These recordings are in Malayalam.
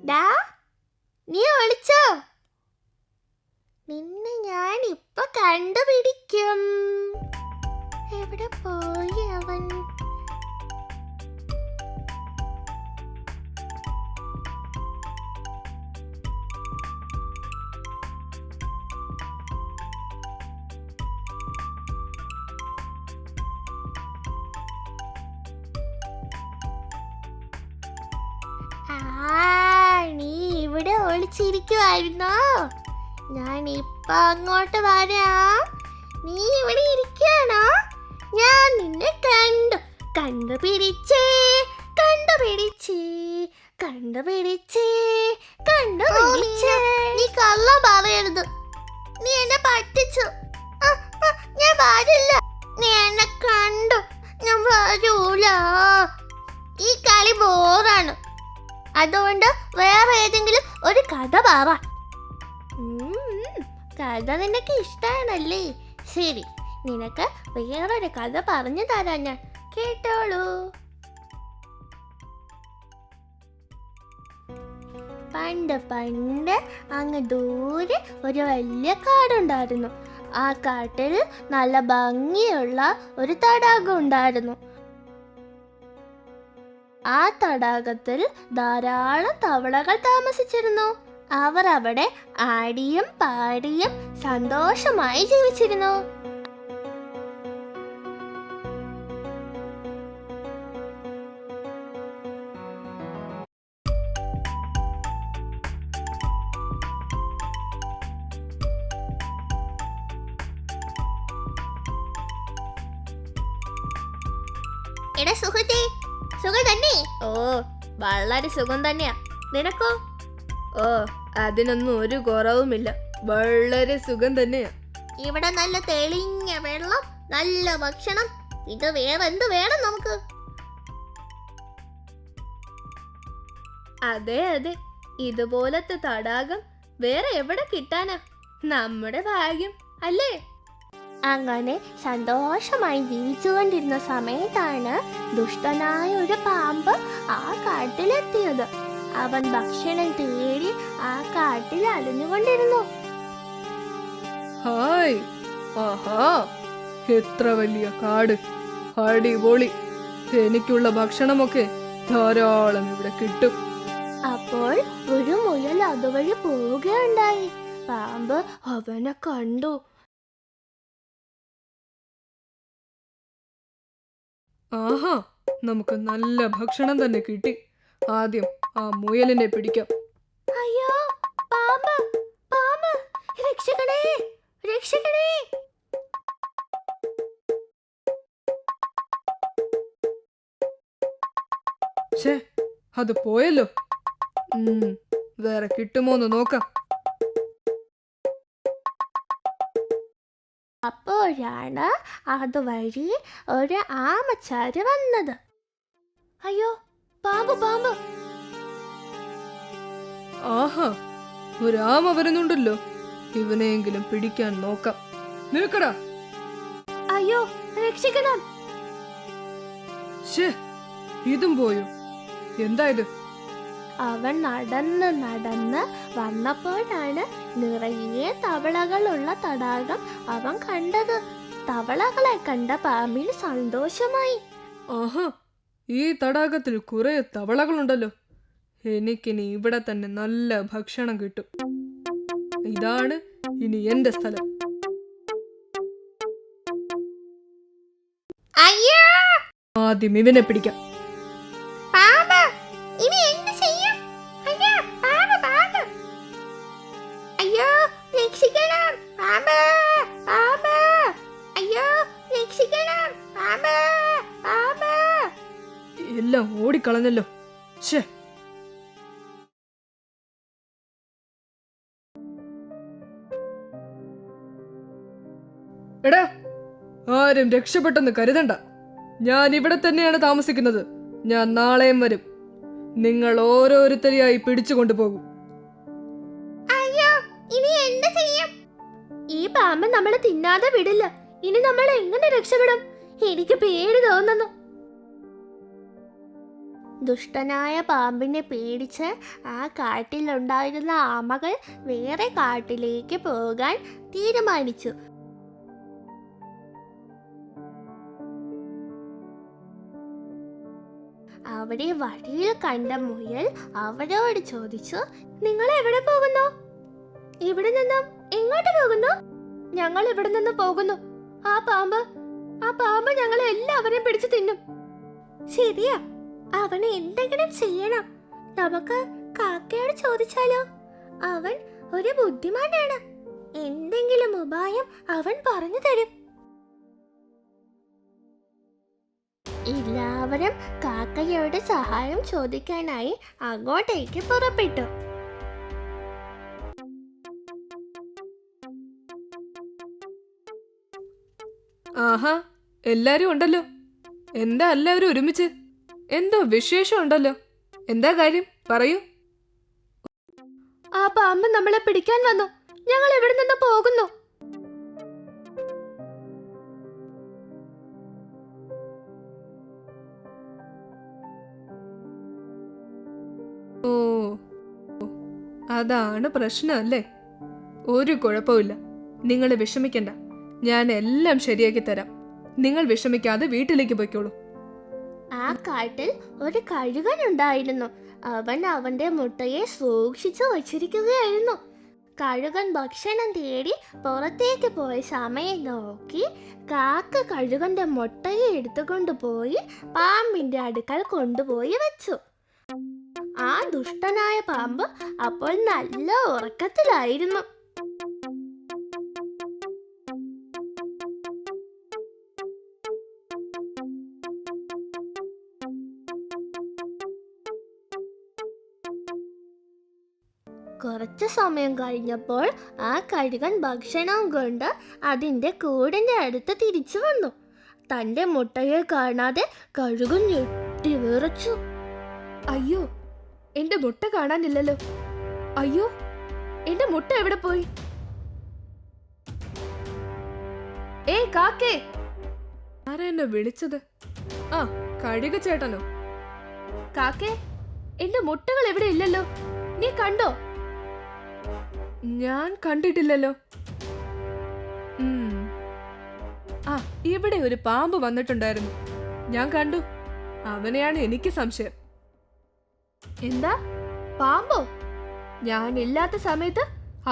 ഡാ, നീ ഒളിച്ചോ? നിന്നെ ഞാൻ ഇപ്പൊ കണ്ടുപിടിക്കും. എവിടെ പോയി അവൻ? നീ ഇവിടെ ഒളിച്ചിരിക്കുവായിരുന്നോ? ഞാൻ ഇപ്പൊ അങ്ങോട്ട് വരാം. നീ ഇവിടെ ഇരിക്കാണോ? ഞാൻ നിന്നെ കണ്ടുപിടിച്ചേ. നീ കള്ളം പറയരുത്. നീ എന്നെ പറ്റിച്ചു. ഞാൻ പാടില്ല. നീ എന്നെ കണ്ടു. ഞാൻ വരൂല. ഈ കളി ബോറാണ്. അതുകൊണ്ട് വേറെ ഏതെങ്കിലും ഒരു കഥ പറ. കഥ നിനക്ക് ഇഷ്ടാണല്ലേ? ശരി, നിനക്ക് വേറൊരു കഥ പറഞ്ഞു തരാം ഞാൻ. കേട്ടോളൂ. പണ്ട് പണ്ട് അങ്ങ് ദൂരെ ഒരു വലിയ കാടുണ്ടായിരുന്നു. ആ കാട്ടിൽ നല്ല ഭംഗിയുള്ള ഒരു തടാകം ഉണ്ടായിരുന്നു. ആ തടാകത്തിൽ ധാരാളം തവളകൾ താമസിച്ചിരുന്നു. അവർ അവിടെ ആടിയും പാടിയും സന്തോഷമായി ജീവിച്ചിരുന്നു. എടാ സുഹൃത്തേ, സുഖം തന്നെ? ഓ, വളരെ സുഖം തന്നെയാ. നിനക്കോ? ഓ, അതിനൊന്നും ഒരു കുറവുമില്ല. വളരെ സുഖം തന്നെയാ. ഇവിടെ നല്ല തെളിഞ്ഞ വെള്ളം, നല്ല ഭക്ഷണം. ഇത് വേറെ എന്ത് വേണം നമുക്ക്? അതെ അതെ, ഇതുപോലത്തെ തടാകം വേറെ എവിടെ കിട്ടാനാ? നമ്മുടെ ഭാഗ്യം അല്ലേ? അങ്ങനെ സന്തോഷമായി ജീവിച്ചുകൊണ്ടിരുന്ന സമയത്താണ് ദുഷ്ടനായ ഒരു പാമ്പ് ആ കാട്ടിലെത്തിയത്. അവൻ ഭക്ഷണം തേടി ആ കാട്ടിൽ അലഞ്ഞുകൊണ്ടിരുന്നു. ഹായ്, ആഹാ, എത്ര വലിയ കാട്! അടിപൊളി! എനിക്കുള്ള ഭക്ഷണമൊക്കെ ധാരാളം ഇവിടെ കിട്ടും. അപ്പോൾ ഒരു മുയൽ അതുവഴി പോവുകയുണ്ടായി. പാമ്പ് അവനെ കണ്ടു. ആഹാ, നമുക്ക് നല്ല ഭക്ഷണം തന്നെ കിട്ടി. ആദ്യം ആ മുയലിനെ പിടിക്കാം. അയ്യോ, പാമ്പ്, പാമ്പ്! രക്ഷിക്കണേ, രക്ഷിക്കണേ! ഛേ, അത് പോയല്ലോ. വേറെ കിട്ടുമോന്ന് നോക്കാം. അപ്പോഴാണ് അതുവഴി ഒരു ആമച്ചാര് വന്നത്. അയ്യോ, പാമ്പ്, പാമ്പ്! ആഹാ, ഒരു ആമ വരുന്നുണ്ടല്ലോ. ഇവനെയെങ്കിലും പിടിക്കാൻ നോക്കാം. നിൽക്കടാ! അയ്യോ, രക്ഷിക്കണം! ഛേ, ഇതും പോയോ? എന്താ ഇത്? അവൻ നടന്ന് നടന്ന് വന്നപ്പോഴാണ് നിറയെ തവളകളുള്ള തടാകം അവൻ കണ്ടത്. തവളകളെ കണ്ട പാമ്പിന് സന്തോഷമായി. ആഹാ, ഈ തടാകത്തിൽ കുറെ തവളകളുണ്ടല്ലോ. എനിക്കിനി ഇവിടെ തന്നെ നല്ല ഭക്ഷണം കിട്ടും. ഇതാണ് ഇനി എന്റെ സ്ഥലം. അയ്യോ, ആദ്യം ഇവനെ പിടിക്കാം. പാമ്പ്! ഇനി എന്ത് ചെയ്യും? അയ്യോ, പാമ്പ്, പാമ്പ്! അയ്യോ, രക്ഷിക്കണം! പാമ്പ്, പാമ്പ്! അയ്യോ, രക്ഷിക്കണം! പാമ്പ്, പാമ്പ്! എല്ലാം ഓടിക്കളഞ്ഞല്ലോ. ഛേ, എടാ, ആരും രക്ഷപ്പെട്ടെന്ന് കരുതണ്ട. ഞാൻ ഇവിടെ തന്നെയാണ് താമസിക്കുന്നത്. ഞാൻ നാളെയും വരും. നിങ്ങൾ ഓരോരുത്തരെയായി പിടിച്ചു കൊണ്ടുപോകും. അയ്യോ, ഇനി എന്ത് ചെയ്യും? ഈ പാമ്പ് നമ്മളെ തിന്നാതെ വിടില്ല. ഇനി നമ്മൾ എങ്ങനെ രക്ഷപ്പെടും? എനിക്ക് പേടി തോന്നുന്നു. ദുഷ്ടനായ പാമ്പിനെ പേടിച്ച് ആ കാട്ടിലുണ്ടായിരുന്ന ആമകൾ വേറെ കാട്ടിലേക്ക് പോകാൻ തീരുമാനിച്ചു. അവിടെ വഴിയിൽ കണ്ട മുയൽ അവരോട് ചോദിച്ചു, നിങ്ങൾ എവിടെ പോകുന്നു? ഇവിടെ നിന്നും എങ്ങോട്ട് പോകുന്നു? ഞങ്ങൾ ഇവിടെ നിന്ന് പോകുന്നു. ആ പാമ്പ് ഞങ്ങളെ എല്ലാവരെയും പിടിച്ചു തിന്നും. ശരിയാ, അവന് എന്തെങ്കിലും ചെയ്യണം. നമുക്ക് കാക്കയോട് ചോദിച്ചാലോ? അവൻ ഒരു ബുദ്ധിമാനാണ്. എന്തെങ്കിലും ഉപായം അവൻ പറഞ്ഞു തരും. എല്ലാവരും കാക്കയോട് സഹായം ചോദിക്കാനായി അങ്ങോട്ടേക്ക് പുറപ്പെട്ടു. ആഹാ, എല്ലാരും ഉണ്ടല്ലോ. എന്താ എല്ലാവരും ഒരുമിച്ച്? എന്തോ വിശേഷം ഉണ്ടല്ലോ. എന്താ കാര്യം, പറയൂ. ആ പാമ്പ് നമ്മളെ പിടിക്കാൻ വന്നു. ഞങ്ങൾ ഇവിടെ നിന്ന് പോകുന്നു. ഓ, അതാണ് പ്രശ്നം അല്ലേ? ഒരു കുഴപ്പമില്ല, നിങ്ങൾ വിഷമിക്കണ്ട. ഞാൻ എല്ലാം ശരിയാക്കി തരാം. നിങ്ങൾ വിഷമിക്കാതെ വീട്ടിലേക്ക് പോയിക്കോളൂ. ആ കാട്ടിൽ ഒരു കഴുകൻ ഉണ്ടായിരുന്നു. അവൻ അവന്റെ മുട്ടയെ സൂക്ഷിച്ചു വച്ചിരിക്കുകയായിരുന്നു. കഴുകൻ ഭക്ഷണം തേടി പുറത്തേക്ക് പോയ സമയം നോക്കി കാക്ക കഴുകന്റെ മുട്ടയെ എടുത്തുകൊണ്ട് പോയി പാമ്പിന്റെ അടുക്കൽ കൊണ്ടുപോയി വെച്ചു. ആ ദുഷ്ടനായ പാമ്പ് അപ്പോൾ നല്ല ഉറക്കത്തിലായിരുന്നു. കുറച്ചു സമയം കഴിഞ്ഞപ്പോൾ ആ കഴുകൻ ഭക്ഷണം കൊണ്ട് അതിൻ്റെ കൂടിൻ്റെ അടുത്ത് തിരിച്ചു വന്നു. തൻ്റെ മുട്ടയെ കാണാതെ കഴുകൻ ഞെട്ടി വിറച്ചു. അയ്യോ, എന്റെ മുട്ട കാണാനില്ലല്ലോ. അയ്യോ, എന്റെ മുട്ട എവിടെ പോയി? ഏയ് കാക്കേ! ആരാ എന്നെ വിളിച്ചത്? ആ, കഴുക ചേട്ടനോ? കാക്കേ, എന്റെ മുട്ടകൾ എവിടെ ഇല്ലല്ലോ. നീ കണ്ടോ? ഞാൻ കണ്ടിട്ടില്ലല്ലോ. ആ, ഇവിടെ ഒരു പാമ്പ് വന്നിട്ടുണ്ടായിരുന്നു. ഞാൻ കണ്ടു. അവനെയാണ് എനിക്ക് സംശയം. എന്താ, പാമ്പോ? ഞാൻ ഇല്ലാത്ത സമയത്ത്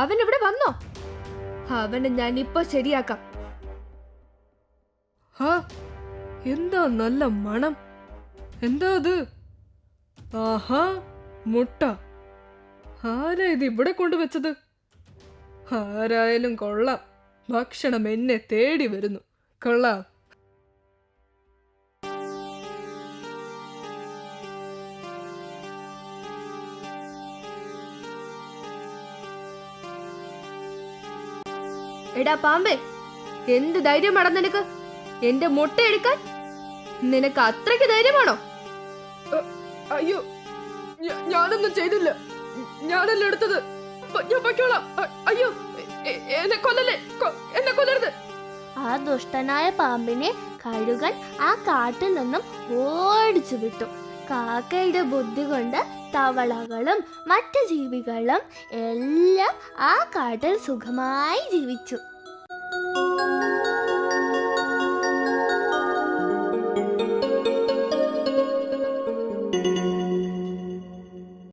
അവൻ ഇവിടെ വന്നോ? അവനെ ഞാൻ ഇപ്പൊ ശരിയാക്കാം. ഹാ, എന്താ നല്ല മണം! എന്താ അത്? ആഹാ, മുട്ട! ആരാ ഇത് ഇവിടെ കൊണ്ടുവച്ചത്? ആരായാലും കൊള്ളാം. ഭക്ഷണം എന്നെ തേടി വരുന്നു. കൊള്ളാം. എടാ പാമ്പേ, എന്ത് ധൈര്യമാടാ നിനക്ക് എന്റെ മുട്ട എടുക്കാൻ? നിനക്ക് അത്രയ്ക്ക് ധൈര്യമാണോ? അയ്യോ, ഞാനൊന്നും ചെയ്തില്ല. ഞാനല്ല എടുത്തത്. ഞാൻ പൊയ്ക്കോളാം. അയ്യോ, എന്നെ കൊല്ലല്ലേ, എന്നെ കൊല്ലരുത്. ആ ദുഷ്ടനായ പാമ്പിനെ കഴുകൻ ആ കാട്ടിൽ നിന്നും ഓടിച്ചു വിട്ടു. കാക്കയുടെ ബുദ്ധി കൊണ്ട് തവളകളും മറ്റു ജീവികളും എല്ലാം ആ കാട്ടിൽ സുഖമായി ജീവിച്ചു.